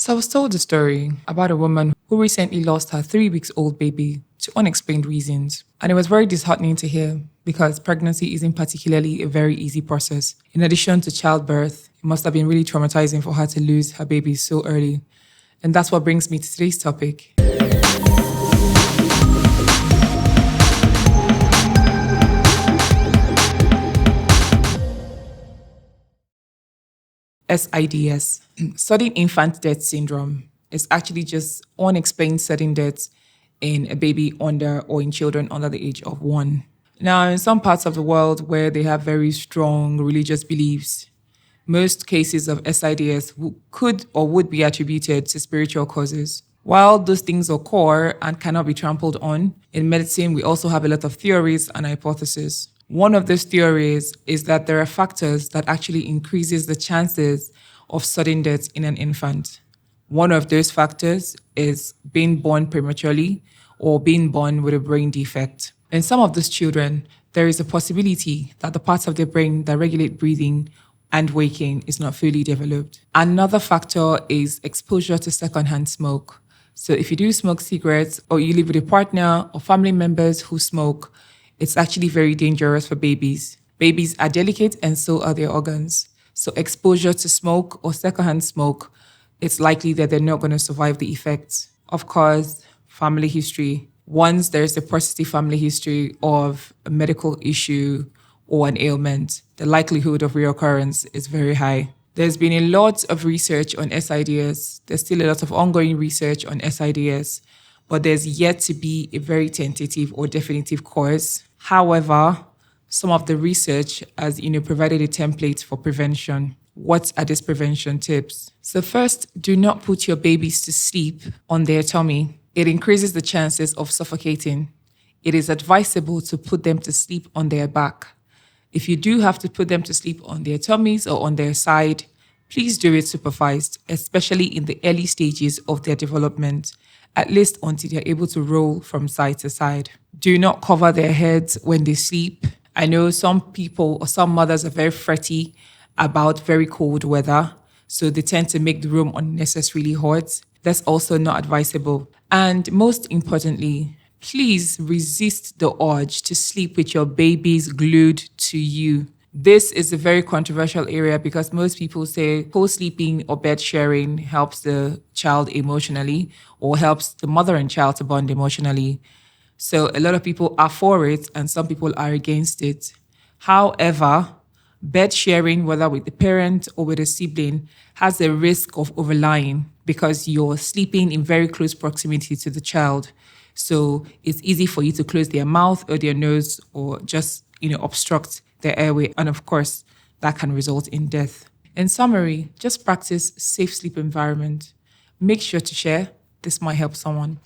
So I was told a story about a woman who recently lost her 3 weeks old baby to unexplained reasons. And it was very disheartening to hear because pregnancy isn't particularly a very easy process. In addition to childbirth, it must have been really traumatizing for her to lose her baby so early. And that's what brings me to today's topic. SIDS, sudden infant death syndrome, is actually just unexplained sudden death in a baby under or in children under the age of 1. Now, in some parts of the world where they have very strong religious beliefs, most cases of SIDS could or would be attributed to spiritual causes. While those things occur and cannot be trampled on, in medicine we also have a lot of theories and hypotheses. One of those theories is that there are factors that actually increases the chances of sudden death in an infant. One of those factors is being born prematurely or being born with a brain defect. In some of these children, there is a possibility that the parts of the brain that regulate breathing and waking is not fully developed. Another factor is exposure to secondhand smoke. So if you do smoke cigarettes or you live with a partner or family members who smoke, it's actually very dangerous for babies. Babies are delicate and so are their organs. So exposure to smoke or secondhand smoke, it's likely that they're not going to survive the effects. Of course, family history. Once there's a positive family history of a medical issue or an ailment, the likelihood of reoccurrence is very high. There's been a lot of research on SIDS. There's still a lot of ongoing research on SIDS, but there's yet to be a very tentative or definitive cause. However, some of the research has provided a template for prevention. What are these prevention tips? So first, do not put your babies to sleep on their tummy. It increases the chances of suffocating. It is advisable to put them to sleep on their back. If you do have to put them to sleep on their tummies or on their side, please do it supervised, especially in the early stages of their development, at least until they're able to roll from side to side. Do not cover their heads when they sleep. I know some people or some mothers are very fretty about very cold weather, so they tend to make the room unnecessarily hot. That's also not advisable. And most importantly, please resist the urge to sleep with your babies glued to you. This is a very controversial area because most people say co-sleeping or bed sharing helps the child emotionally or helps the mother and child to bond emotionally. So a lot of people are for it and some people are against it. However, bed sharing, whether with the parent or with a sibling, has a risk of overlying because you're sleeping in very close proximity to the child. So it's easy for you to close their mouth or their nose or just, obstruct their airway. And of course, that can result in death. In summary, just practice safe sleep environment. Make sure to share. This might help someone.